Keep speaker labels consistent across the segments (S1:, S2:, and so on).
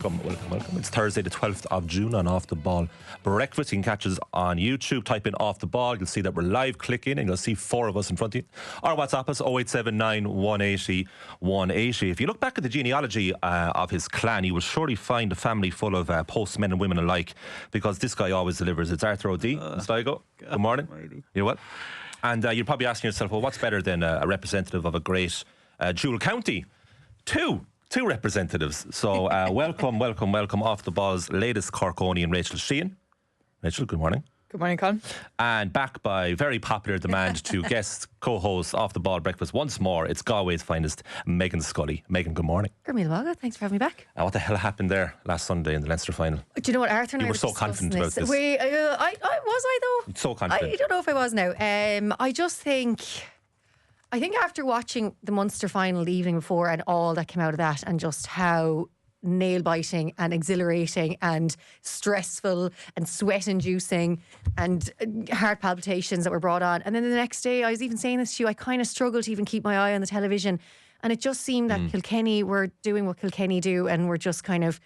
S1: Welcome. It's Thursday the 12th of June on Off the Ball Breakfast. You can catch us on YouTube. Type in Off the Ball. You'll see that we're live. Click in and you'll see four of us in front of you. Or WhatsApp us 0879 180 180. If you look back at the genealogy of his clan, you will surely find a family full of postmen and women alike, because this guy always delivers. It's Arthur O'Dea. Sligo. Good morning. You well? And you're probably asking yourself, well, what's better than a representative of a great dual county? Two representatives. So welcome Off the Ball's latest Corkonian, Rachel Sheehan. Rachel, good morning.
S2: Good morning, Colm.
S1: And back by very popular demand to guest co-host Off the Ball Breakfast once more, it's Galway's finest, Meghann Scully. Meghann, good morning.
S3: Good morning, thanks for having me back.
S1: What the hell happened there last Sunday in the Leinster final?
S3: Do you know what, Arthur and I
S1: were so confident about this.
S3: Was I though?
S1: So confident.
S3: I don't know if I was now. I think after watching the Munster final the evening before and all that came out of that, and just how nail-biting and exhilarating and stressful and sweat-inducing and heart palpitations that were brought on. And then the next day, I was even saying this to you, I kind of struggled to even keep my eye on the television. And it just seemed that Kilkenny were doing what Kilkenny do and were just kind of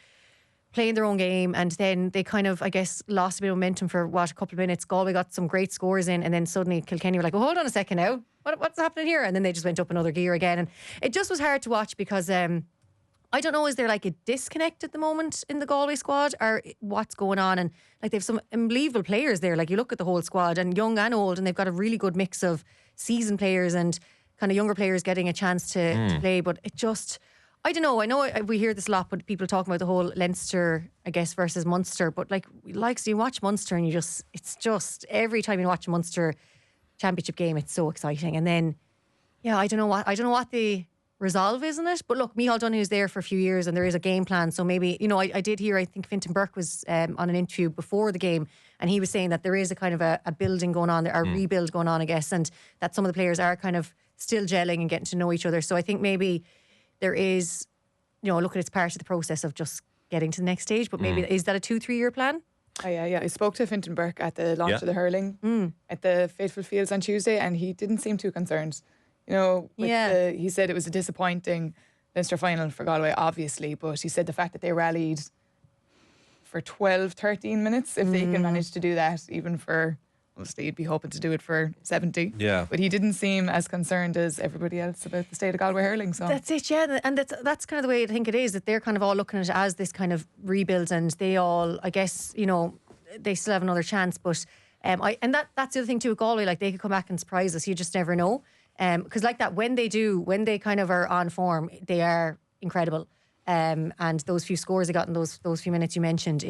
S3: playing their own game, and then they kind of, I guess, lost a bit of momentum for a couple of minutes. Galway got some great scores in, and then suddenly Kilkenny were like, well, hold on a second now, what's happening here? And then they just went up another gear again, and it just was hard to watch because I don't know, is there like a disconnect at the moment in the Galway squad, or what's going on? And like, they've some unbelievable players there. Like, you look at the whole squad, and young and old, and they've got a really good mix of seasoned players and kind of younger players getting a chance to play. But it just, I don't know. I know we hear this a lot, but people talking about the whole Leinster, I guess, versus Munster. But so you watch Munster and it's just every time you watch a Munster championship game, it's so exciting. And then, I don't know what the resolve is in it. But look, Micheál Donoghu's there for a few years, and there is a game plan. So maybe, I did hear, I think Fintan Burke was on an interview before the game, and he was saying that there is a kind of a building going on, a rebuild going on, I guess, and that some of the players are kind of still gelling and getting to know each other. So I think maybe there is, look, it's part of the process of just getting to the next stage, but maybe is that a 2-3 year plan?
S2: Oh, yeah. I spoke to Fintan Burke at the launch of the hurling at the Faithful Fields on Tuesday, and he didn't seem too concerned. He said it was a disappointing Leinster final for Galway, obviously, but he said the fact that they rallied for 12-13 minutes, if they can manage to do that, even for, obviously you'd be hoping to do it for 70.
S1: Yeah.
S2: But he didn't seem as concerned as everybody else about the state of Galway hurling. So
S3: that's it, yeah. And that's kind of the way I think it is, that they're kind of all looking at it as this kind of rebuild, and they all, I guess, they still have another chance. But that's the other thing too with Galway, like, they could come back and surprise us. You just never know. Because like that, when they kind of are on form, they are incredible. And those few scores they got in those few minutes you mentioned,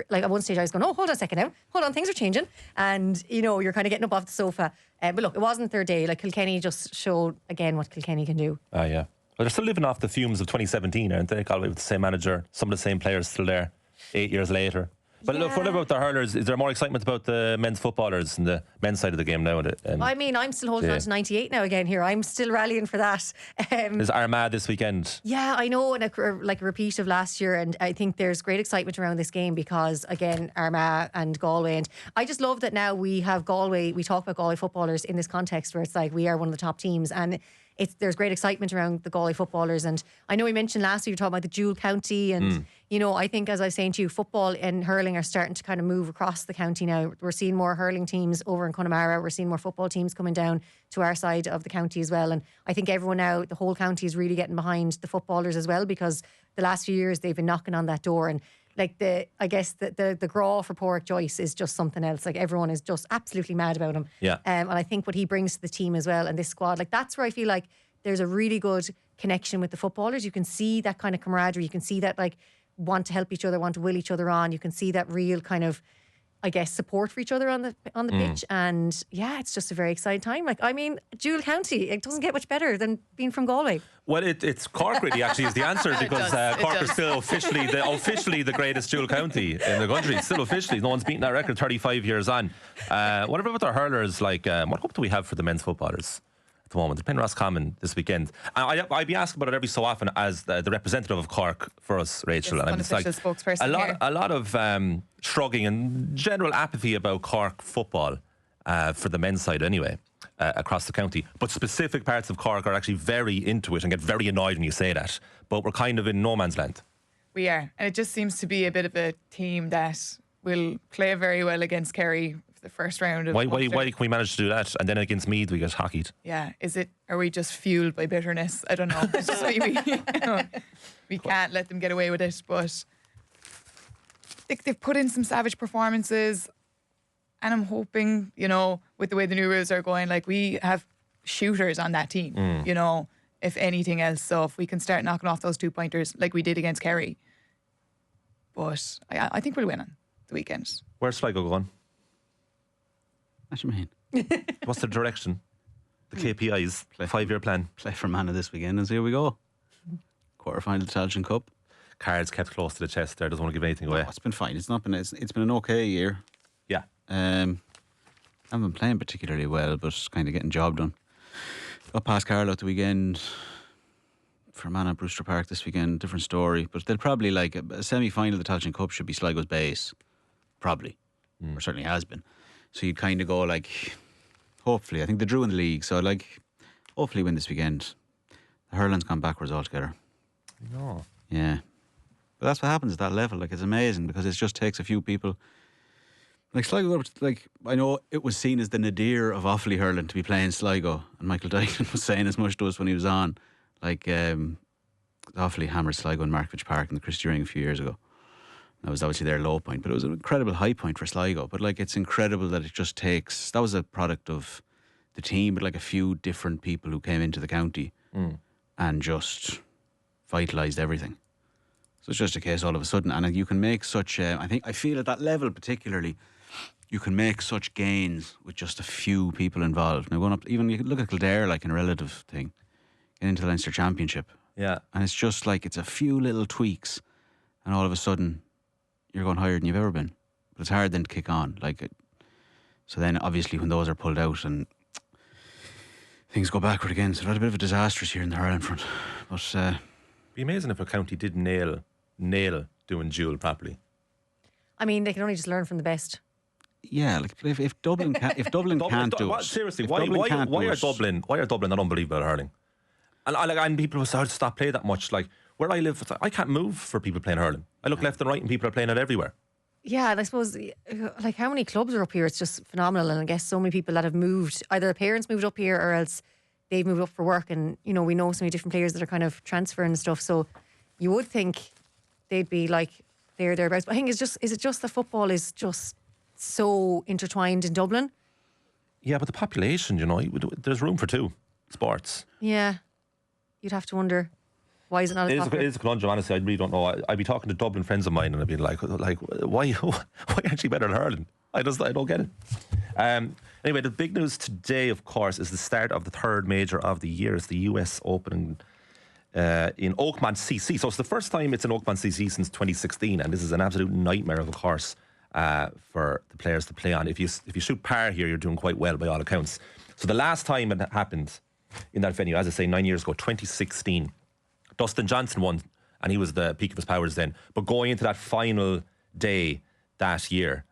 S3: like at one stage I was going, oh, hold on a second now, hold on, things are changing, and you're kind of getting up off the sofa. But look, it wasn't their day. Like, Kilkenny just showed again what Kilkenny can do.
S1: Yeah. Well, they're still living off the fumes of 2017, aren't they? Galway with the same manager, some of the same players still there 8 years later. But look, what about the hurlers? Is there more excitement about the men's footballers and the men's side of the game now?
S3: I'm still holding on to 98 now again here. I'm still rallying for that.
S1: There's Armagh this weekend.
S3: Yeah, I know, and like a repeat of last year. And I think there's great excitement around this game because, again, Armagh and Galway. And I just love that now we have Galway, we talk about Galway footballers in this context where it's like we are one of the top teams. And there's great excitement around the Galway footballers. And I know we mentioned last week, you were talking about the dual county, and I think, as I was saying to you, football and hurling are starting to kind of move across the county now. We're seeing more hurling teams over in Connemara. We're seeing more football teams coming down to our side of the county as well. And I think everyone now, the whole county, is really getting behind the footballers as well, because the last few years they've been knocking on that door. And like, the Graw for Porrick Joyce is just something else. Like, everyone is just absolutely mad about him.
S1: Yeah.
S3: And I think what he brings to the team as well, and this squad, like, that's where I feel like there's a really good connection with the footballers. You can see that kind of camaraderie. You can see that, like, want to help each other, want to will each other on. You can see that real kind of, I guess, support for each other on the pitch. And yeah, it's just a very exciting time. Like, I mean, dual county, it doesn't get much better than being from Galway.
S1: Well, it's Cork really actually is the answer, because Cork is still officially the greatest dual county in the country. Still officially, no one's beaten that record 35 years on. What about our hurlers? Like, what hope do we have for the men's footballers at the moment? They're playing Roscommon this weekend. I'd be asking about it every so often as the representative of Cork for us, Rachel.
S2: Yes,
S1: and I'm just like,
S2: spokesperson
S1: a lot of shrugging and general apathy about Cork football for the men's side anyway. Across the county, but specific parts of Cork are actually very into it and get very annoyed when you say that. But we're kind of in no man's land.
S2: We are. And it just seems to be a bit of a team that will play very well against Kerry for the first round of
S1: Why can we manage to do that? And then against Meath, we get hockeyed.
S2: Yeah. Are we just fueled by bitterness? I don't know. It's just we can't let them get away with it. But they've put in some savage performances. And I'm hoping, with the way the new rules are going, like we have shooters on that team, if anything else. So if we can start knocking off those 2-pointers like we did against Kerry. But I think we'll win on the weekend.
S1: Where's Sligo going?
S4: What do you mean?
S1: What's the direction? The KPIs, 5-year plan.
S4: Play for Manna this weekend and see here we go. Quarter-final Tailteann Cup.
S1: Cards kept close to the chest there, doesn't want to give anything away.
S4: No, it's been fine. It's been an okay year.
S1: Yeah.
S4: Haven't been playing particularly well, but kind of getting job done. Got past Carlow at the weekend. Fermanagh at Brewster Park this weekend, different story. But they'll probably, like, a semi-final of the Tailteann Cup should be Sligo's base. Probably. Or certainly has been. So you'd kind of go, like, hopefully. I think they drew in the league, so, like, hopefully win this weekend. The Hurling's gone backwards altogether.
S1: No.
S4: Yeah. But that's what happens at that level. Like, it's amazing because it just takes a few people. Like Sligo, like, I know it was seen as the nadir of Offaly Hurling to be playing Sligo, and Michael Dylan was saying as much to us when he was on. Like, Offaly hammered Sligo in Markievicz Park in the Christy Ring a few years ago. That was obviously their low point, but it was an incredible high point for Sligo. But, like, it's incredible that it just takes... That was a product of the team, but, like, a few different people who came into the county and just vitalised everything. So it's just a case all of a sudden. And you can make such... I feel at that level particularly... You can make such gains with just a few people involved. Now, going up, even you can look at Kildare, like in a relative thing, get into the Leinster Championship.
S1: Yeah.
S4: And it's just like, it's a few little tweaks, and all of a sudden, you're going higher than you've ever been. But it's hard then to kick on. So then, obviously, when those are pulled out and things go backward again, so it's a bit of a disastrous year in the Hurling front. But
S1: it'd be amazing if a county did nail doing dual properly.
S3: I mean, they can only just learn from the best.
S4: yeah, like if Dublin can't do it,
S1: seriously, why are Dublin not unbelievable at hurling? And people will start to stop playing that much. Like where I live, I can't move for people playing hurling. I look left and right, and people are playing it everywhere.
S3: Yeah, and I suppose, like, how many clubs are up here? It's just phenomenal. And I guess so many people that have moved, either their parents moved up here or else they've moved up for work. And, you know, we know so many different players that are kind of transferring and stuff. So you would think they'd be like thereabouts. But I think is it just the football is just so intertwined in Dublin?
S1: Yeah, but the population, you know, there's room for two sports.
S3: Yeah. You'd have to wonder, why is it not as popular?
S1: It is a conundrum, honestly. I really don't know. I'd be talking to Dublin friends of mine and I'd be like, why aren't you better than hurling? I don't get it. Anyway, the big news today, of course, is the start of the third major of the year. It's the US Open in Oakmont CC. So it's the first time it's in Oakmont CC since 2016, and this is an absolute nightmare of a course for the players to play on. If you shoot par here, you're doing quite well by all accounts. So the last time it happened in that venue, as I say, 9 years ago, 2016, Dustin Johnson won, and he was the peak of his powers then. But going into that final day that year,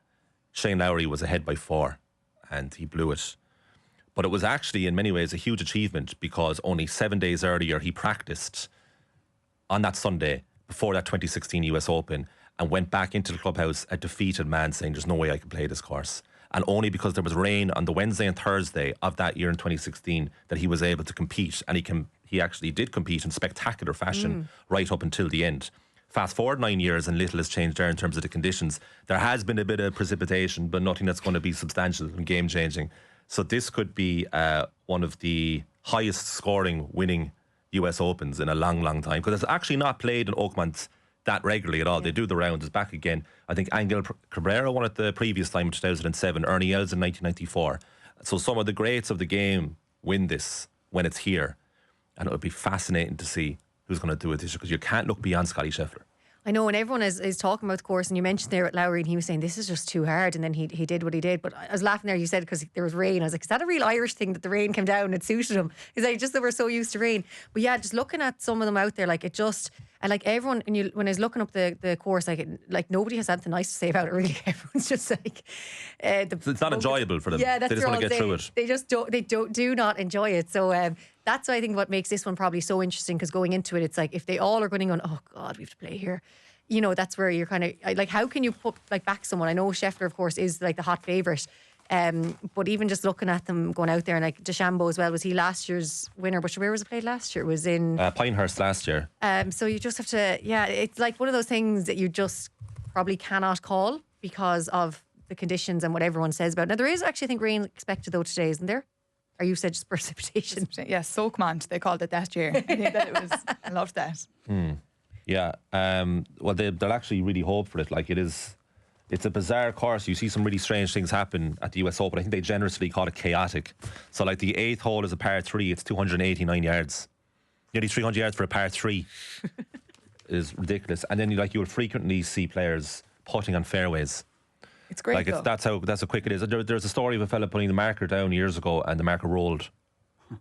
S1: Shane Lowry was ahead by 4, and he blew it. But it was actually, in many ways, a huge achievement because only 7 days earlier, he practiced on that Sunday before that 2016 US Open and went back into the clubhouse a defeated man saying, there's no way I can play this course. And only because there was rain on the Wednesday and Thursday of that year in 2016 that he was able to compete. And he actually did compete in spectacular fashion right up until the end. Fast forward 9 years and little has changed there in terms of the conditions. There has been a bit of precipitation, but nothing that's going to be substantial and game changing. So this could be one of the highest scoring winning US Opens in a long, long time, because it's actually not played in Oakmont that regularly at all. They do the rounds. It's back again. I think Angel Cabrera won it the previous time in 2007, Ernie Els in 1994. So some of the greats of the game win this when it's here. And it'll be fascinating to see who's going to do it this year, because you can't look beyond Scotty Scheffler.
S3: I know, and everyone is talking about the course, and you mentioned there at Lowry, and he was saying this is just too hard, and then he did what he did. But I was laughing there, you said, because there was rain. I was like, is that a real Irish thing that the rain came down and it suited him? He's like, just that we're so used to rain. But yeah, just looking at some of them out there, like it just, and like everyone, when I was looking up the course, like nobody has anything nice to say about it really. Everyone's just like,
S1: it's not enjoyable for them.
S3: Yeah, that's
S1: they just want to get through it.
S3: They just do not enjoy it. So that's, I think, what makes this one probably so interesting, because going into it, it's like if they all are going on, oh God, we have to play here. you know, that's where you're kind of like, how can you put like back someone? I know Scheffler, of course, is like the hot favourite. But even just looking at them going out there, and like DeChambeau as well, was he last year's winner? But where was it played last year? It was in
S1: Pinehurst last year.
S3: So you just have to, it's like one of those things that you just probably cannot call because of the conditions and what everyone says about it. Now there is actually, I think, rain expected though today, isn't there? Or you said just precipitation?
S2: Yeah, Soakmont, they called it that year. I think that it was, I loved that.
S1: Yeah. Well, they'll actually really hope for it. Like it's a bizarre course. You see some really strange things happen at the US Open. I think they generously call it chaotic. So like the 8th hole is a par 3. It's 289 yards. Nearly 300 yards for a par 3 is ridiculous. And then you'll frequently see players putting on fairways.
S2: It's great.
S1: Like that's how quick it is. There's a story of a fella putting the marker down years ago and the marker rolled.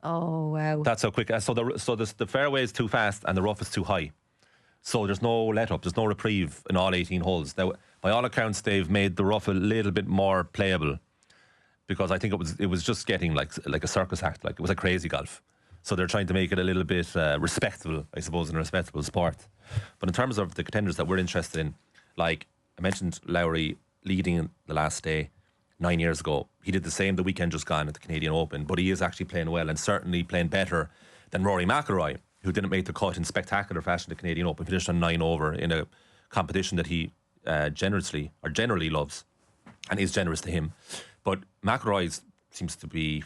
S3: Oh wow!
S1: That's how quick. So the fairway is too fast and the rough is too high. So there's no let up. There's no reprieve in all 18 holes. Now, by all accounts, they've made the rough a little bit more playable because I think it was just getting like a circus act. Like it was a crazy golf. So they're trying to make it a little bit respectable, I suppose, in a respectable sport. But in terms of the contenders that we're interested in, like I mentioned, Lowry leading the last day 9 years ago. He did the same the weekend just gone at the Canadian Open, but he is actually playing well and certainly playing better than Rory McIlroy, who didn't make the cut in spectacular fashion at the Canadian Open, finished on 9 over in a competition that he generally loves and is generous to him. But McIlroy seems to be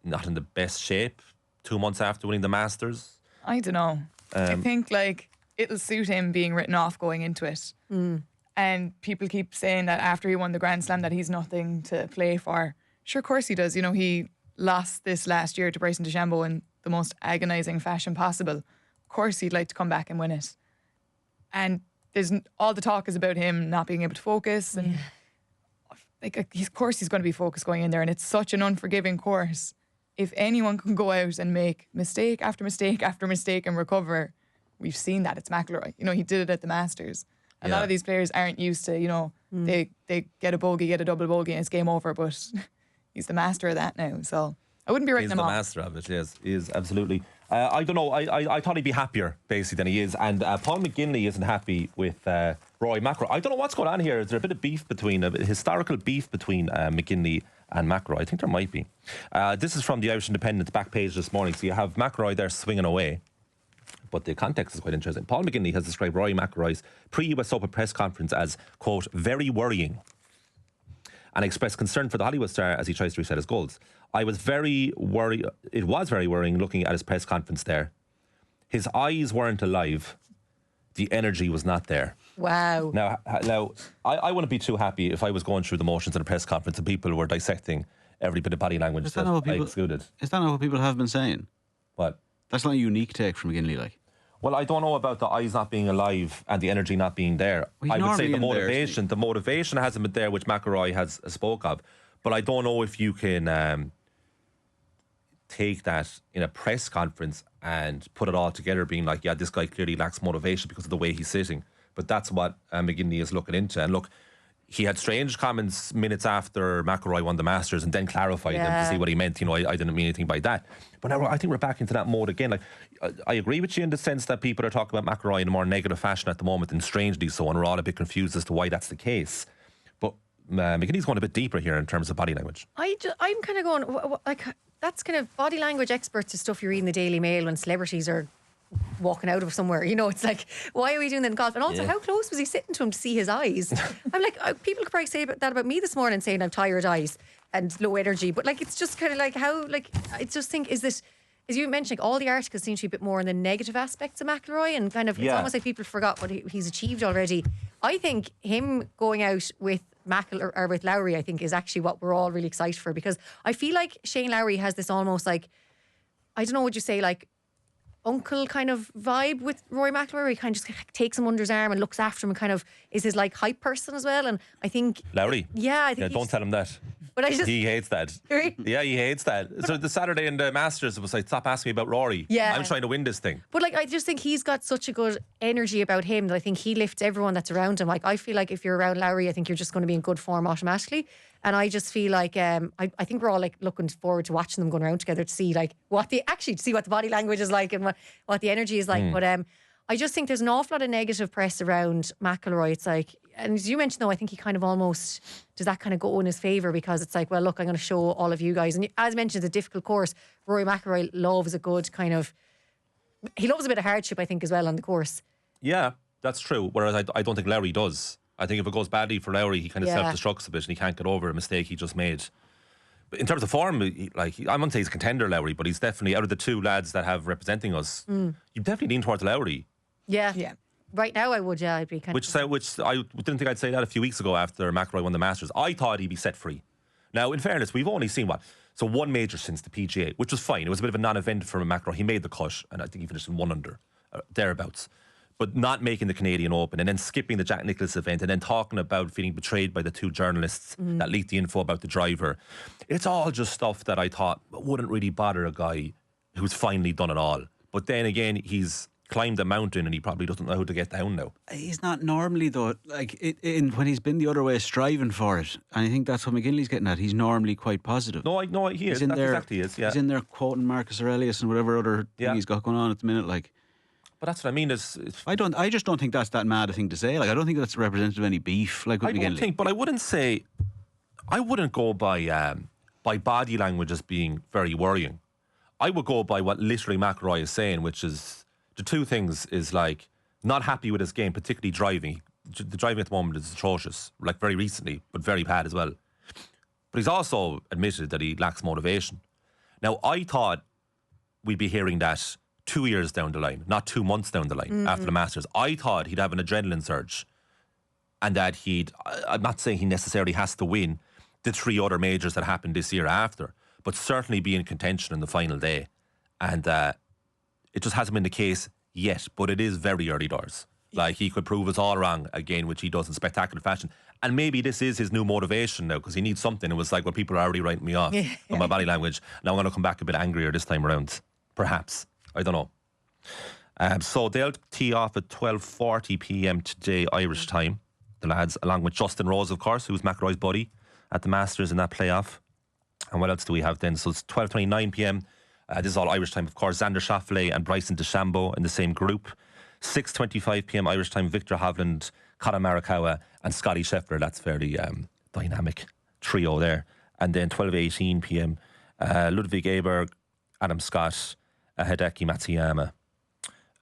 S1: not in the best shape 2 months after winning the Masters.
S2: I don't know. I think like it'll suit him being written off going into it. And people keep saying that after he won the Grand Slam that he's nothing to play for. Sure, of course he does. You know, he lost this last year to Bryson DeChambeau in the most agonising fashion possible. Of course he'd like to come back and win it. And all the talk is about him not being able to focus. And of course he's going to be focused going in there. And it's such an unforgiving course. If anyone can go out and make mistake after mistake after mistake and recover, we've seen that. It's McIlroy. You know, he did it at the Masters. A lot of these players aren't used to, you know, they get a bogey, get a double bogey and it's game over, but he's the master of that now. So I wouldn't be writing him off.
S1: He's the master of it, yes. He is, absolutely. I don't know, I thought he'd be happier, basically, than he is. And Paul McGinley isn't happy with Rory McIlroy. I don't know what's going on here. Is there a bit of beef historical beef between McGinley and McIlroy? I think there might be. This is from the Irish Independent back page this morning. So you have McIlroy there swinging away. But the context is quite interesting. Paul McGinley has described Rory McIlroy's pre-US Open press conference as, quote, very worrying, and expressed concern for the Hollywood star as he tries to reset his goals. I was very worried. It was very worrying looking at his press conference there. His eyes weren't alive. The energy was not there.
S3: Wow.
S1: Now, I wouldn't be too happy if I was going through the motions at a press conference and people were dissecting every bit of body language that I excluded.
S4: Is that not what people have been saying?
S1: What?
S4: That's not a unique take from McGinley, like.
S1: Well, I don't know about the eyes not being alive and the energy not being there.
S4: Well,
S1: I would say the motivation hasn't been there, which McIlroy has spoke of. But I don't know if you can take that in a press conference and put it all together, being like, yeah, this guy clearly lacks motivation because of the way he's sitting. But that's what McGinley is looking into. And look, he had strange comments minutes after McIlroy won the Masters and then clarified them to see what he meant. You know, I didn't mean anything by that. But now I think we're back into that mode again. Like, I agree with you in the sense that people are talking about McIlroy in a more negative fashion at the moment, and strangely so, and we're all a bit confused as to why that's the case. But McGinley's going a bit deeper here in terms of body language.
S3: I'm kind of going, like, that's kind of body language experts is stuff you read in the Daily Mail when celebrities are walking out of somewhere. You know, it's like, why are we doing that in golf? And also, how close was he sitting to him to see his eyes? I'm like, people could probably say that about me this morning, saying I've tired eyes and low energy. But like, it's just kind of like how, like, I just think, is this, as you mentioned, like, all the articles seem to be a bit more on the negative aspects of McIlroy, and kind of, it's almost like people forgot what he's achieved already. I think him going out with McIlroy or with Lowry, I think, is actually what we're all really excited for, because I feel like Shane Lowry has this almost like, I don't know, would you say like uncle kind of vibe with Rory McIlroy, where he kind of just takes him under his arm and looks after him and kind of is his like hype person as well. And I think
S1: Lowry,
S3: I think
S1: don't tell him that.
S3: But
S1: he hates that. Yeah, he hates that. So the Saturday in the Masters, it was like, stop asking me about Rory.
S3: Yeah,
S1: I'm trying to win this thing.
S3: But like, I just think he's got such a good energy about him that I think he lifts everyone that's around him. Like, I feel like if you're around Lowry, I think you're just going to be in good form automatically. And I just feel like I think we're all like looking forward to watching them going around together to see like what the body language is like and what the energy is like. But I just think there's an awful lot of negative press around McIlroy. It's like, and as you mentioned though, I think he kind of almost does that kind of go in his favour, because it's like, well, look, I'm going to show all of you guys. And as mentioned, it's a difficult course. Rory McIlroy loves a good kind of, he loves a bit of hardship, I think, as well on the course.
S1: Yeah, that's true. Whereas I don't think Lowry does. I think if it goes badly for Lowry, he kind of self-destructs a bit and he can't get over a mistake he just made. But in terms of form, I wouldn't say he's a contender, Lowry, but he's definitely, out of the two lads that have representing us, you definitely lean towards Lowry.
S3: Yeah. Right now I would, I'd be kind of...
S1: Which I didn't think I'd say that a few weeks ago after McIlroy won the Masters. I thought he'd be set free. Now, in fairness, we've only seen one major since the PGA, which was fine. It was a bit of a non-event for McIlroy. He made the cut, and I think he finished in 1 under, thereabouts. But not making the Canadian Open, and then skipping the Jack Nicklaus event, and then talking about feeling betrayed by the two journalists that leaked the info about the driver. It's all just stuff that I thought wouldn't really bother a guy who's finally done it all. But then again, he's climbed a mountain and he probably doesn't know how to get down now.
S4: He's not normally, though, like when he's been the other way striving for it, and I think that's what McGinley's getting at. He's normally quite positive.
S1: No, he is. That's exactly is. Yeah,
S4: he's in there quoting Marcus Aurelius and whatever other thing he's got going on at the minute. Like,
S1: but that's what I mean.
S4: I just don't think that's that mad a thing to say. Like, I don't think that's representative of any beef. Like with McGinley.
S1: But I wouldn't go by body language as being very worrying. I would go by what literally McIlroy is saying, which is, the two things is like not happy with his game, particularly driving. The driving at the moment is atrocious, like very recently, but very bad as well. But he's also admitted that he lacks motivation. Now, I thought we'd be hearing that 2 years down the line, not 2 months down the line after the Masters. I thought he'd have an adrenaline surge and that I'm not saying he necessarily has to win the 3 other majors that happened this year after, but certainly be in contention in the final day. And it just hasn't been the case yet, but it is very early doors. Like, he could prove us all wrong again, which he does in spectacular fashion. And maybe this is his new motivation now, because he needs something. It was like, well, people are already writing me off on my body language. Now I'm going to come back a bit angrier this time around. Perhaps. I don't know. So they'll tee off at 12:40 p.m. today, Irish time. The lads, along with Justin Rose, of course, who's McIlroy's buddy at the Masters in that playoff. And what else do we have then? So it's 12:29 p.m. This is all Irish time, of course. Xander Schauffele and Bryson DeChambeau in the same group. 6:25 p.m. Irish time, Victor Hovland, Colin Morikawa and Scotty Scheffler. That's fairly dynamic trio there. And then 12:18 p.m. Ludwig Aberg, Adam Scott, Hideki Matsuyama.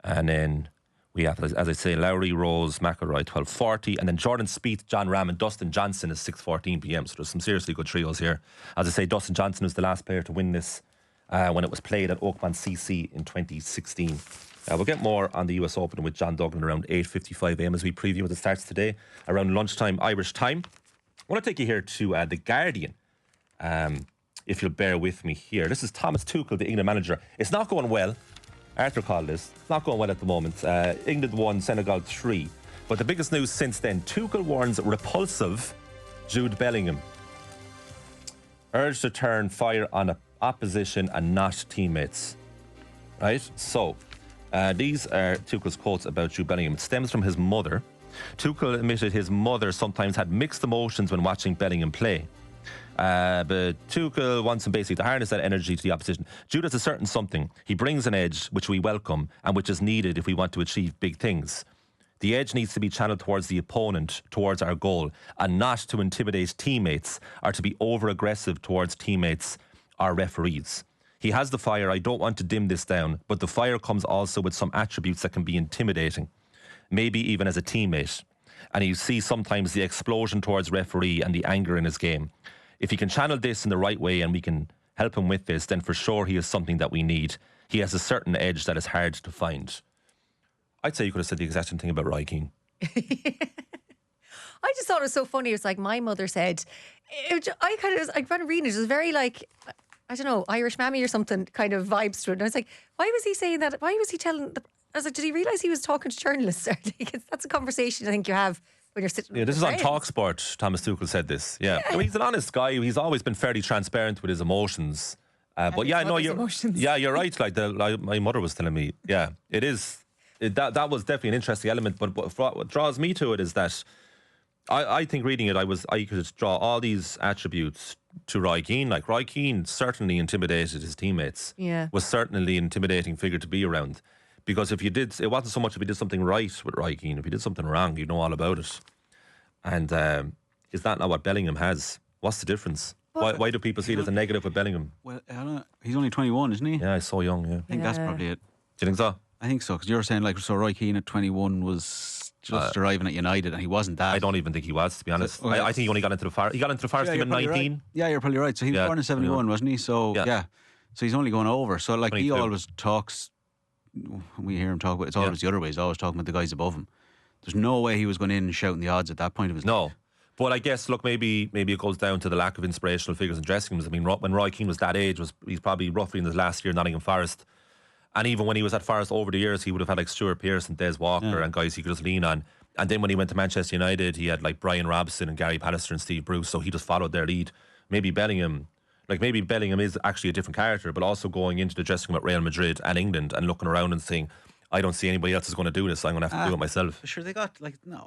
S1: And then we have, as I say, Lowry, Rose, McIlroy, 12:40. And then Jordan Spieth, John Ram and Dustin Johnson is 6:14 p.m. So there's some seriously good trios here. As I say, Dustin Johnson was the last player to win this when it was played at Oakmont CC in 2016. We'll get more on the US Open with John Duggan around 8:55 a.m. as we preview what it starts today around lunchtime Irish time. I want to take you here to The Guardian, if you'll bear with me here. This is Thomas Tuchel, the England manager. It's not going well. Arthur called this. It's not going well at the moment. England won, Senegal 3. But the biggest news since then, Tuchel warns repulsive Jude Bellingham. Urged to turn fire on opposition and not teammates. Right? So, these are Tuchel's quotes about Jude Bellingham. It stems from his mother. Tuchel admitted his mother sometimes had mixed emotions when watching Bellingham play. But Tuchel wants him basically to harness that energy to the opposition. Jude has a certain something. He brings an edge which we welcome and which is needed if we want to achieve big things. The edge needs to be channeled towards the opponent, towards our goal, and not to intimidate teammates or to be over-aggressive towards teammates or referees. He has the fire. I don't want to dim this down, but the fire comes also with some attributes that can be intimidating, maybe even as a teammate. And you see sometimes the explosion towards referee and the anger in his game. If he can channel this in the right way and we can help him with this, then for sure he is something that we need. He has a certain edge that is hard to find. I'd say you could have said the exact same thing about Roy Keane.
S3: I just thought it was so funny. It was like my mother said. I kind of reading it. It was very like, I don't know, Irish mammy or something kind of vibes to it. And I was like, why was he saying that? Why was he telling? I was like, did he realise he was talking to journalists? That's a conversation I think you have when you're sitting.
S1: Yeah, this is on TalkSport. Thomas Tuchel said this. Yeah, I mean, he's an honest guy. He's always been fairly transparent with his emotions. But yeah, no, you're right. Like my mother was telling me. Yeah, it is. That was definitely an interesting element. But what draws me to it is that I think reading it, I could draw all these attributes to Roy Keane. Like, Roy Keane certainly intimidated his teammates.
S3: Yeah,
S1: was certainly an intimidating figure to be around. Because if you did, it wasn't so much if you did something right with Roy Keane. If you did something wrong, you know all about it. And is that not what Bellingham has? What's the difference? Why do people see it as a negative with Bellingham?
S4: Well, he's only 21, isn't he?
S1: Yeah, he's so young, yeah.
S4: I think that's probably it.
S1: Do you think so?
S4: I think so, because you were saying, like, so Roy Keane at 21 was just arriving at United, and he wasn't that.
S1: I don't even think he was, to be honest.
S4: So, okay.
S1: I think he only got into the Forest. He got into the Forest team in 19.
S4: Right. Yeah, you're probably right. So he was born in 71, wasn't he? So, yeah. So he's only going over. So, like, 22. He always talks, we hear him talk about, it's always the other way. He's always talking about the guys above him. There's no way he was going in and shouting the odds at that point of his life.
S1: But I guess, look, maybe it goes down to the lack of inspirational figures in dressing rooms. I mean, when Roy Keane was that age, he's probably roughly in his last year in Nottingham Forest. And even when he was at Forest over the years, he would have had like Stuart Pearce and Des Walker and guys he could just lean on. And then when he went to Manchester United, he had like Brian Robson and Gary Pallister and Steve Bruce, so he just followed their lead. Maybe Bellingham is actually a different character, but also going into the dressing room at Real Madrid and England and looking around and saying, I don't see anybody else is going to do this. I'm going to have to do it myself.
S4: Sure, they got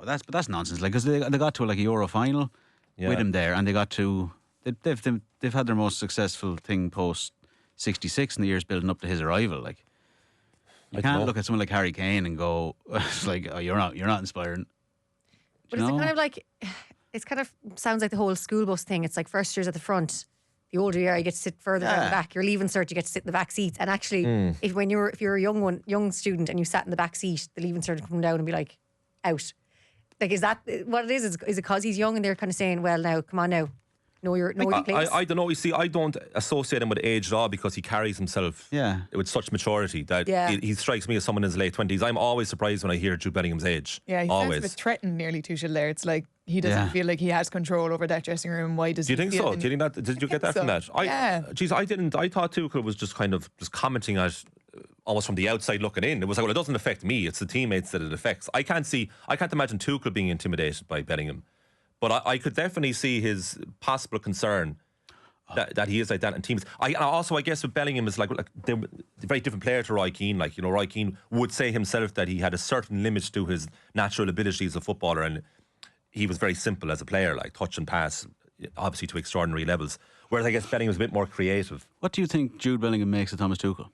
S4: that's nonsense. Like, because they got to like a Euro final with him there, and they got to they've had their most successful thing post '66 in the years building up to his arrival. Like, you can't look at someone like Harry Kane and go, it's like, oh, you're not inspiring.
S3: But it's kind of like, it's kind of sounds like the whole school bus thing. It's like first years at the front. The older you are, you get to sit further down the back. Your leaving cert, you get to sit in the back seats. And actually, if you're a young student and you sat in the back seat, the leaving cert would come down and be like, out. Like, is that what it is? Is it because he's young and they're kind of saying, well, now, come on now. Know your place?
S1: I don't know. You see, I don't associate him with age at all because he carries himself with such maturity that he strikes me as someone in his late 20s. I'm always surprised when I hear Jude Bellingham's age.
S2: Yeah, he
S1: always.
S2: sounds a bit threatened nearly, Tuchel there. It's like he doesn't feel like he has control over that dressing room. Why does he
S1: Do you think so? Do you think that? Did you get that from that? I didn't. I thought Tuchel was just kind of just commenting at almost from the outside looking in. It was like, well, it doesn't affect me. It's the teammates that it affects. I can't imagine Tuchel being intimidated by Bellingham. But I could definitely see his possible concern that he is like that in teams. I guess with Bellingham is like they're a very different player to Roy Keane. Like, you know, Roy Keane would say himself that he had a certain limit to his natural ability as a footballer, and he was very simple as a player, like touch and pass, obviously to extraordinary levels. Whereas I guess Bellingham was a bit more creative.
S4: What do you think Jude Bellingham makes of Thomas Tuchel?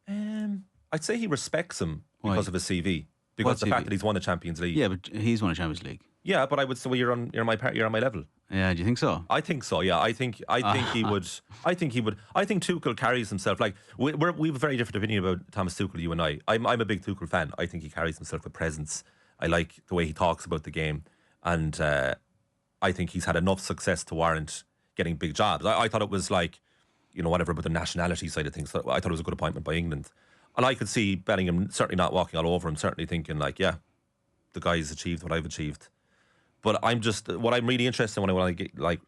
S1: I'd say he respects him because of his CV, because the fact that he's won the Champions League.
S4: Yeah, but he's won a Champions League.
S1: Yeah, but I would say you're on my level.
S4: Yeah, do you think so?
S1: I think so. Yeah, I think he would. I think Tuchel carries himself like we have a very different opinion about Thomas Tuchel. You and I. I'm a big Tuchel fan. I think he carries himself with presence. I like the way he talks about the game, and I think he's had enough success to warrant getting big jobs. I thought it was like, you know, whatever about the nationality side of things. I thought it was a good appointment by England, and I could see Bellingham certainly not walking all over him. Certainly thinking like, yeah, the guy's achieved what I've achieved. But what I'm really interested in when I want to get, like,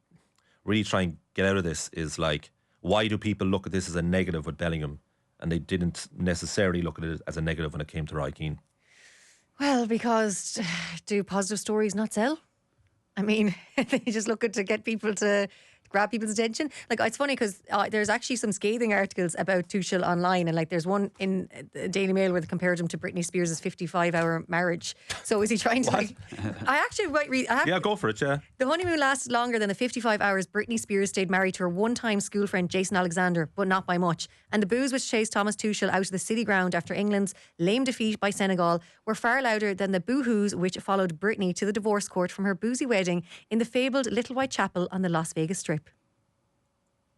S1: really try and get out of this is like, why do people look at this as a negative with Bellingham, and they didn't necessarily look at it as a negative when it came to Roy Keane?
S3: Well, because do positive stories not sell? I mean, they just look to get people to grab people's attention. Like, it's funny because there's actually some scathing articles about Tuchel online, and like there's one in the Daily Mail where they compared him to Britney Spears' 55-hour marriage. So is he trying to like, I actually might read.
S1: Go for it. Yeah.
S3: The honeymoon lasted longer than the 55 hours Britney Spears stayed married to her one-time school friend Jason Alexander, but not by much. And the boos which chased Thomas Tuchel out of the City Ground after England's lame defeat by Senegal were far louder than the boohoos which followed Britney to the divorce court from her boozy wedding in the fabled Little White Chapel on the Las Vegas Strip.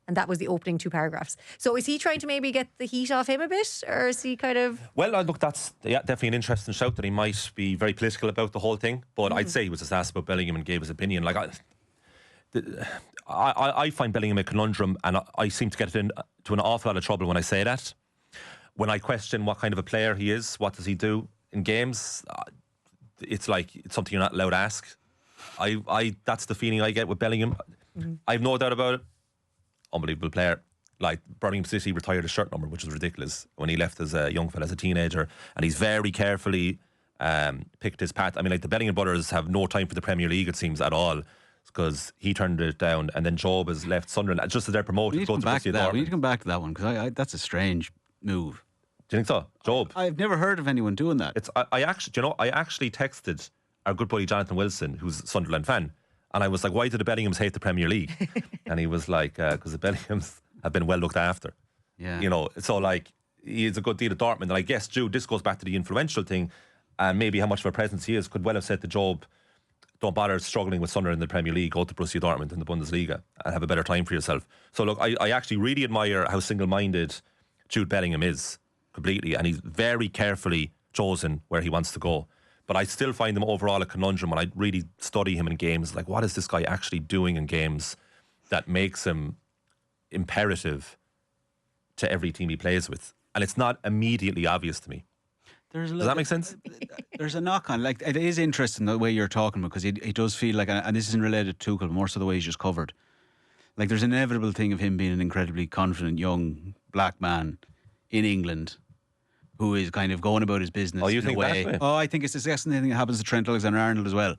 S3: And that was the opening 2 paragraphs. So is he trying to maybe get the heat off him a bit? Or is he kind of... Well,
S1: look, that's definitely an interesting shout that he might be very political about the whole thing. But I'd say he was just asked about Bellingham and gave his opinion. Like, I find Bellingham a conundrum, and I seem to get into an awful lot of trouble when I say that. When I question what kind of a player he is, what does he do in games, it's like it's something you're not allowed to ask. That's the feeling I get with Bellingham. I've no doubt about it. Unbelievable player. Like, Birmingham City retired his shirt number, which was ridiculous when he left as a young fella, as a teenager, and he's very carefully picked his path. I mean, like, the Bellingham brothers have no time for the Premier League, it seems, at all, because he turned it down, and then Job has left Sunderland just as they're promoted.
S4: We need to come back to that one, because that's a strange move.
S1: Do you think so? Job?
S4: I've never heard of anyone doing that.
S1: I actually texted our good buddy Jonathan Wilson, who's a Sunderland fan, and I was like, why do the Bellinghams hate the Premier League? And he was like, because the Bellinghams have been well looked after.
S4: Yeah.
S1: You know, so like, he is a good deal at Dortmund. And I guess, Jude, this goes back to the influential thing, and maybe how much of a presence he is. Could well have said to Job, don't bother struggling with Sunderland in the Premier League, go to Borussia Dortmund in the Bundesliga and have a better time for yourself. So look, I actually really admire how single-minded Jude Bellingham is completely, and he's very carefully chosen where he wants to go. But I still find him overall a conundrum when I really study him in games. Like, what is this guy actually doing in games that makes him imperative to every team he plays with? And it's not immediately obvious to me. Does that make sense?
S4: There's a knock on. Like, it is interesting the way you're talking, because he does feel like, and this isn't related to Tuchel, more so the way he's just covered. Like, there's an inevitable thing of him being an incredibly confident young black man in England who is kind of going about his business.
S1: Oh, you think that way?
S4: Oh, I think it's the same thing that happens to Trent Alexander-Arnold as well.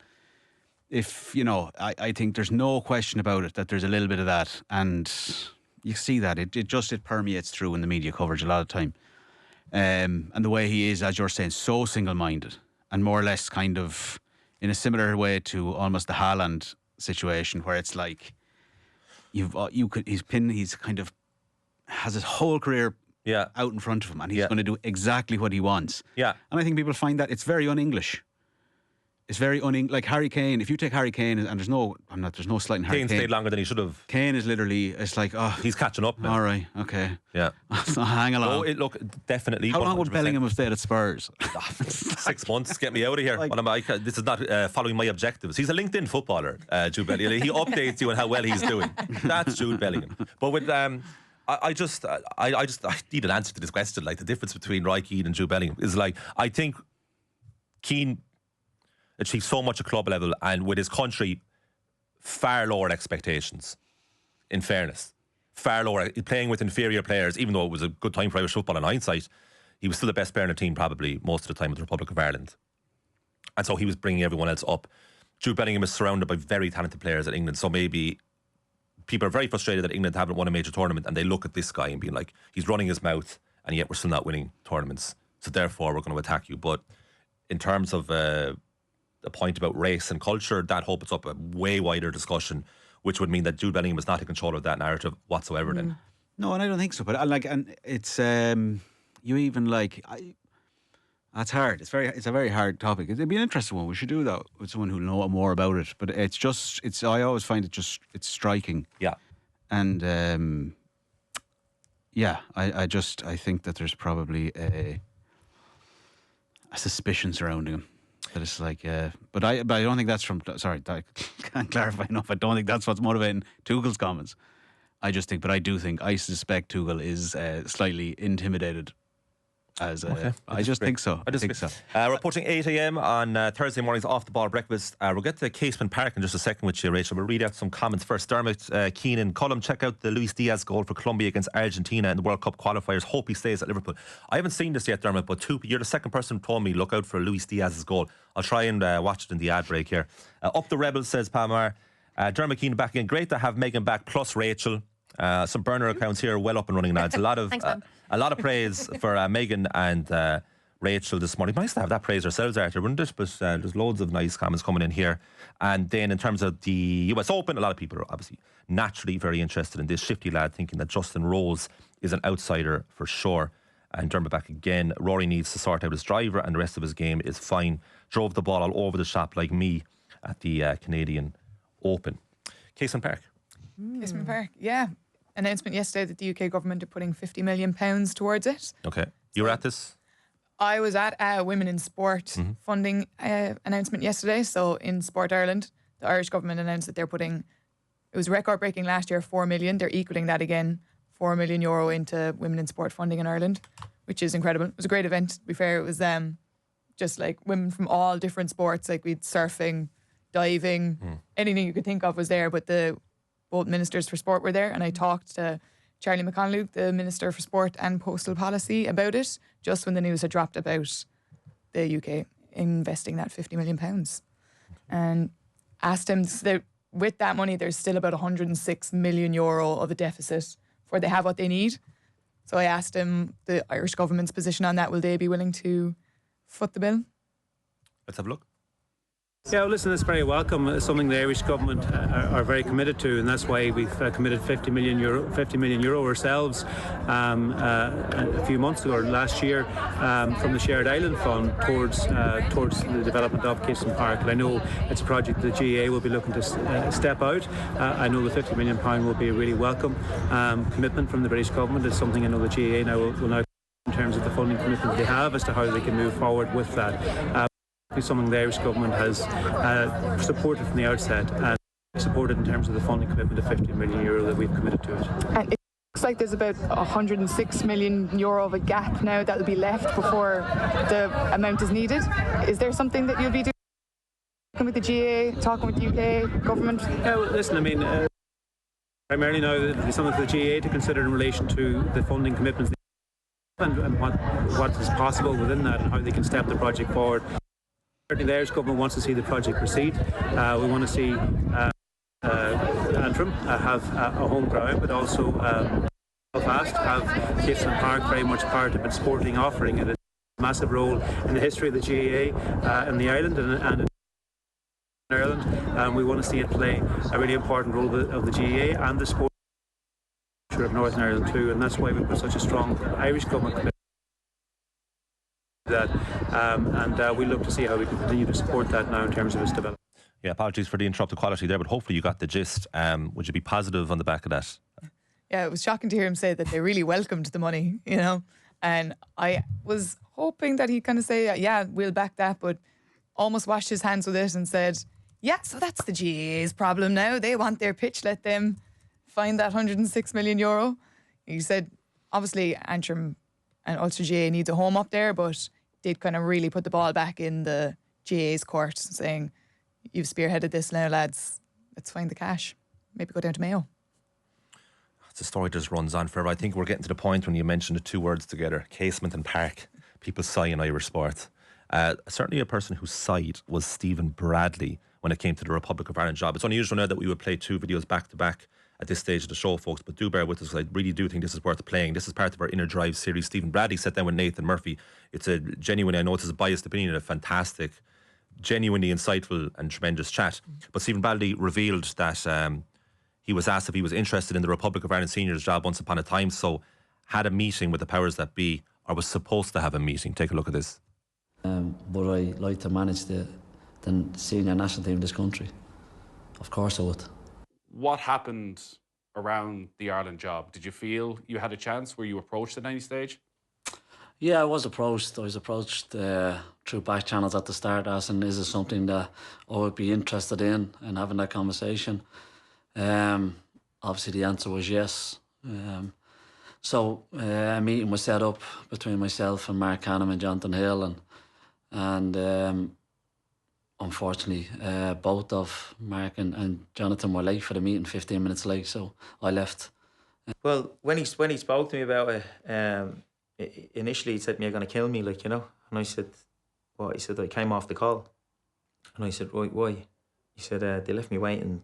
S4: If, you know, I think there's no question about it that there's a little bit of that, and you see that. It permeates through in the media coverage a lot of time. And the way he is, as you're saying, so single-minded and more or less kind of in a similar way to almost the Haaland situation, where it's like he's kind of has his whole career out in front of him, and he's going to do exactly what he wants. Yeah, and I think people find that it's very un-English. It's very like Harry Kane. If you take Harry Kane, and there's no slight in Harry Kane.
S1: Kane stayed longer than he should have.
S4: Kane is literally, it's like, oh,
S1: he's catching up now.
S4: All right, okay.
S1: Yeah.
S4: So hang along.
S1: Look, definitely.
S4: How long would Bellingham have stayed at Spurs?
S1: 6 months. Get me out of here. This is not following my objectives. He's a LinkedIn footballer, Jude Bellingham. He updates you on how well he's doing. That's Jude Bellingham. But with I need an answer to this question. Like, the difference between Roy Keane and Jude Bellingham is, like, I think Keane achieved so much at club level, and with his country, far lower expectations, in fairness. Far lower. Playing with inferior players, even though it was a good time for Irish football in hindsight, he was still the best player in the team probably most of the time with the Republic of Ireland. And so he was bringing everyone else up. Jude Bellingham is surrounded by very talented players at England, so maybe people are very frustrated that England haven't won a major tournament, and they look at this guy and being like, he's running his mouth and yet we're still not winning tournaments, so therefore we're going to attack you. But in terms of the point about race and culture, that opens up a way wider discussion, which would mean that Jude Bellingham is not in control of that narrative whatsoever. Then
S4: no, and I don't think so. But and it's you even like that's hard. It's a very hard topic. It'd be an interesting one. We should do that with someone who know more about it. But I always find it's striking. Yeah, and I think that there's probably a suspicion surrounding him. That it's like, but I don't think that's from. Sorry, I can't clarify enough. I don't think that's what's motivating Tuchel's comments. I suspect Tuchel is slightly intimidated. I just think so. I think so.
S1: We're approaching 8 a.m. on Thursday morning's Off the Ball Breakfast. We'll get to Casement Park in just a second with you, Rachel. We'll read out some comments first. Dermot Keenan, Colm, check out the Luis Diaz goal for Colombia against Argentina in the World Cup qualifiers. Hope he stays at Liverpool. I haven't seen this yet, Dermot, but you're the second person who told me look out for Luis Diaz's goal. I'll try and watch it in the ad break here. Up the Rebels, says Palmer. Dermot Keenan back again. Great to have Meghann back, plus Rachel. Some burner accounts here, well up and running now. It's a lot of a lot of praise for Meghann and Rachel this morning. Nice to have that praise ourselves, Arthur, wouldn't it? But there's loads of nice comments coming in here. And then in terms of the US Open, a lot of people are obviously naturally very interested in this. Shifty lad thinking that Justin Rose is an outsider for sure. And Dermot back again. Rory needs to sort out his driver, and the rest of his game is fine. Drove the ball all over the shop like me at the Canadian Open. Casement Park.
S2: Casement Park, yeah. Announcement yesterday that the UK government are putting £50 million towards it.
S1: Okay. You were at this?
S2: I was at a Women in Sport funding announcement yesterday. So in Sport Ireland, the Irish government announced that they're putting, it was record breaking last year, 4 million. They're equaling that again, €4 million into Women in Sport funding in Ireland, which is incredible. It was a great event. To be fair, it was just like women from all different sports, like we'd surfing, diving, anything you could think of was there, but both ministers for sport were there, and I talked to Charlie McConluke, the Minister for Sport and Postal Policy, about it just when the news had dropped about the UK investing that £50 million, and asked him that with that money there's still about €106 million of a deficit before they have what they need. So I asked him the Irish government's position on that. Will they be willing to foot the bill?
S1: Let's have a look.
S5: Yeah, well, listen, it's very welcome. It's something the Irish government are very committed to, and that's why we've committed 50 million euro ourselves a few months ago, or last year, from the Shared Island Fund towards the development of Casement Park. And I know it's a project the GAA will be looking to step out. I know the £50 million will be a really welcome commitment from the British government. It's something I know the GAA now will now, in terms of the funding commitment they have as to how they can move forward with that. It's something the Irish government has supported from the outset, and supported in terms of the funding commitment of €50 million that we've committed to it.
S2: And it looks like there's about €106 million of a gap now that will be left before the amount is needed. Is there something that you'll be doing with the GAA, talking with the UK government?
S5: Yeah, well, listen, I mean, primarily now it'll be something for the GAA to consider in relation to the funding commitments and what is possible within that and how they can step the project forward. Certainly the Irish government wants to see the project proceed. We want to see Antrim have a home ground, but also Belfast have Casement Park very much part of its sporting offering. It has a massive role in the history of the GAA in the island and in Ireland. And we want to see it play a really important role of the GAA and the sport of Northern Ireland too. And that's why we put such a strong Irish government commitment that, and we look to see how we can continue to support that now in terms of its development.
S1: Yeah, apologies for the interrupted quality there, but hopefully you got the gist. Would you be positive on the back of that?
S2: Yeah, it was shocking to hear him say that they really welcomed the money, you know. And I was hoping that he'd kind of say, yeah, we'll back that, but almost washed his hands with it and said, yeah, so that's the GAA's problem now. They want their pitch, let them find that €106 million. He said, obviously, Antrim and Ulster GAA needs a home up there, but they'd kind of really put the ball back in the GAA's court, saying, you've spearheaded this now, lads. Let's find the cash. Maybe go down to Mayo.
S1: The story just runs on forever. I think we're getting to the point when you mention the two words together, Casement and Park. People sigh in Irish sport. Certainly a person who sighed was Stephen Bradley when it came to the Republic of Ireland job. It's unusual now that we would play two videos back to back at this stage of the show, folks, but do bear with us because I really do think this is worth playing. This is part of our Inner Drive series. Stephen Bradley sat down with Nathan Murphy. It's a genuine, I know it's a biased opinion, a fantastic, genuinely insightful and tremendous chat. But Stephen Bradley revealed that he was asked if he was interested in the Republic of Ireland seniors job once upon a time, so had a meeting with the powers that be, or was supposed to have a meeting. Take a look at this.
S6: Would I like to manage the senior national team of this country? Of course I would.
S7: What happened around the Ireland job? Did you feel you had a chance? Were you approached at any stage?
S6: Yeah, I was approached. I was approached through back channels at the start, asking, is it something that I would be interested in and having that conversation? Obviously the answer was yes. So a meeting was set up between myself and Mark Canham and Jonathan Hill, and unfortunately both of Mark and Jonathan were late for the meeting, 15 minutes late, so I left.
S8: Well, when he spoke to me about it, initially he said, you're going to kill me, like, you know. And I said, what? He said, I came off the call. And I said, why? He said, they left me waiting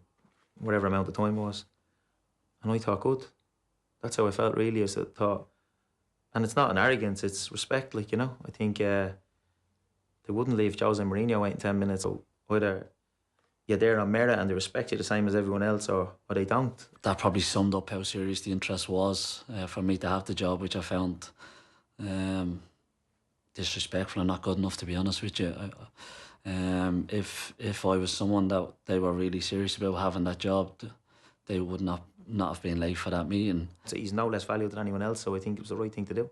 S8: whatever amount of time was. And I thought, good. That's how I felt, really. I thought, and it's not an arrogance, it's respect, like, you know. I think they wouldn't leave Jose Mourinho waiting 10 minutes. So either you're there on merit and they respect you the same as everyone else, or they don't.
S6: That probably summed up how serious the interest was for me to have the job, which I found disrespectful and not good enough, to be honest with you. If I was someone that they were really serious about having that job, they would not have been late for that meeting.
S8: So he's no less valued than anyone else, so I think it was the right thing to do.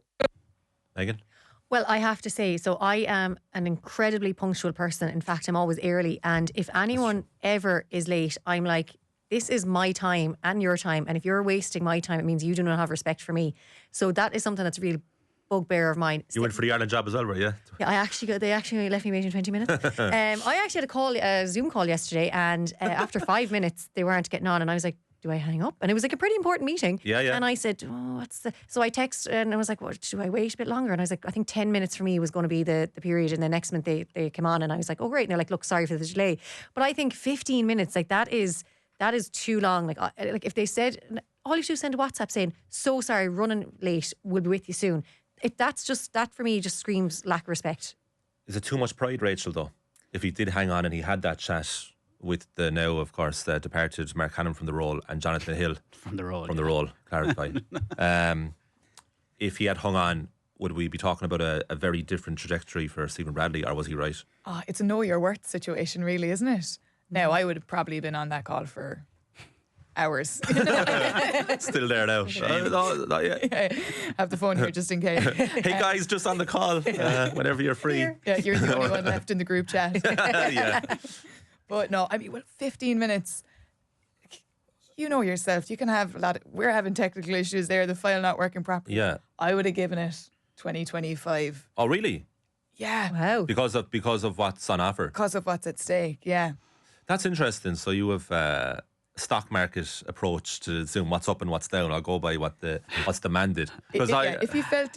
S1: Meghann?
S3: Well, I have to say, so I am an incredibly punctual person. In fact, I'm always early. And if anyone ever is late, I'm like, this is my time and your time. And if you're wasting my time, it means you do not have respect for me. So that is something that's a real bugbear of mine.
S1: You went for the Ireland job as well, right? Yeah.
S3: Yeah, they actually left me waiting 20 minutes. I actually had a Zoom call yesterday, and after 5 minutes, they weren't getting on. And I was like, do I hang up? And it was like a pretty important meeting.
S1: Yeah.
S3: And I said, so I texted and I was like, what, do I wait a bit longer? And I was like, I think 10 minutes for me was going to be the period. And the next minute they came on and I was like, oh, great. And they're like, look, sorry for the delay. But I think 15 minutes, like that is too long. Like if they said, all you do is send a WhatsApp saying, so sorry, running late, we'll be with you soon. That for me just screams lack of respect.
S1: Is it too much pride, Rachel, though? if he did hang on and he had that chat with the now, of course, the departed Mark Hannon from the role and Jonathan Hill
S4: From the role.
S1: the role, clarify. If he had hung on, would we be talking about a very different trajectory for Stephen Bradley, or was he right?
S2: Oh, it's a know your worth situation, really, isn't it? Now, I would have probably been on that call for hours.
S1: Still there now. Not yet.
S2: Have the phone here just in case.
S1: Hey guys, just on the call whenever you're free.
S2: Yeah, you're the only one left in the group chat.
S1: Yeah.
S2: But no, I mean, 15 minutes. You know yourself. You can have we're having technical issues there. The file not working properly.
S1: Yeah.
S2: I would have given it 20-25.
S1: Oh, really?
S2: Yeah.
S3: Wow.
S1: Because of what's on offer.
S2: Because of what's at stake. Yeah.
S1: That's interesting. So you have stock market approach to Zoom. What's up and what's down? I'll go by what's demanded. Because
S2: If he felt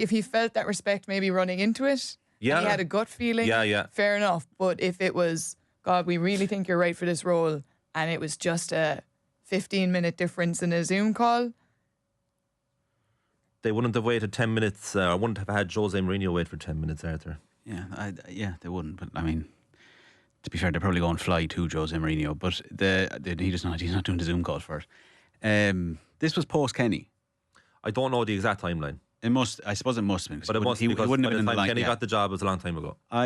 S2: if he felt that respect maybe running into it,
S1: Yeah.
S2: and he had a gut feeling.
S1: Yeah.
S2: Fair enough. But if it was, God, we really think you're right for this role, and it was just a 15-minute difference in a Zoom call,
S1: they wouldn't have waited 10 minutes. I wouldn't have had Jose Mourinho wait for 10 minutes, Arthur.
S4: Yeah, they wouldn't. But I mean, to be fair, they're probably going to fly to Jose Mourinho. But he's not doing the Zoom call for it. This was post Kenny.
S1: I don't know the exact timeline.
S4: I suppose it must have been.
S1: But it must,
S4: he
S1: because
S4: wouldn't
S1: by
S4: have
S1: the
S4: been in
S1: time
S4: the line.
S1: Kenny got the job, it was a long time ago.
S4: I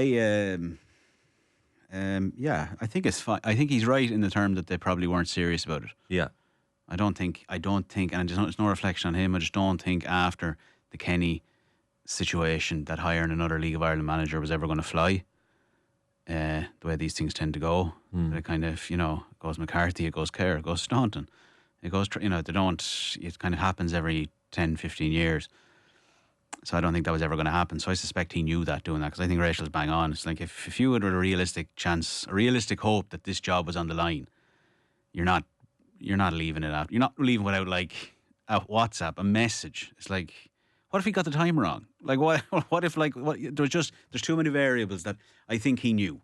S4: think it's fine. I think he's right in the term that they probably weren't serious about it.
S1: Yeah.
S4: I don't think, and it's no reflection on him. I just don't think after the Kenny situation that hiring another League of Ireland manager was ever going to fly. The way these things tend to go, it kind of, goes McCarthy, it goes Kerr, it goes Staunton, it goes, they don't. It kind of happens every 10, 15 years. So I don't think that was ever going to happen. So I suspect he knew that doing that, because I think Rachel's bang on. It's like if you had a realistic chance, a realistic hope that this job was on the line, you're not leaving it out. You're not leaving without like a WhatsApp, a message. It's like, what if he got the time wrong? Like what if there's too many variables that I think he knew.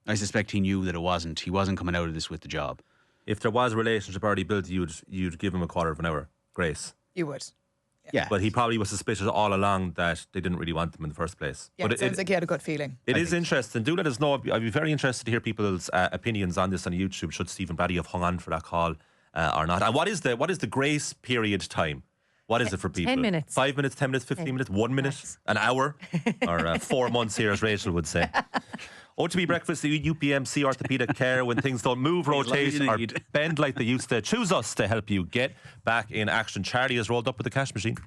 S4: I suspect he knew that he wasn't coming out of this with the job.
S1: If there was a relationship already built, you'd give him a quarter of an hour grace.
S2: you would.
S4: Yeah.
S1: But he probably was suspicious all along that they didn't really want them in the first place.
S2: Yeah,
S1: But
S2: it sounds like he had a good feeling.
S1: It is interesting. Do let us know. I'd be very interested to hear people's opinions on this on YouTube. Should Stephen Bradley have hung on for that call or not? And what is the grace period time? What is it for people?
S3: 10 minutes.
S1: 5 minutes, 10 minutes, 15 minutes, 1 minute, an hour, or 4 months here, as Rachel would say. OTB breakfast, the UPMC orthopaedic care when things don't move, rotate, or bend like they used to. Choose us to help you get back in action. Charlie has rolled up with the cash machine.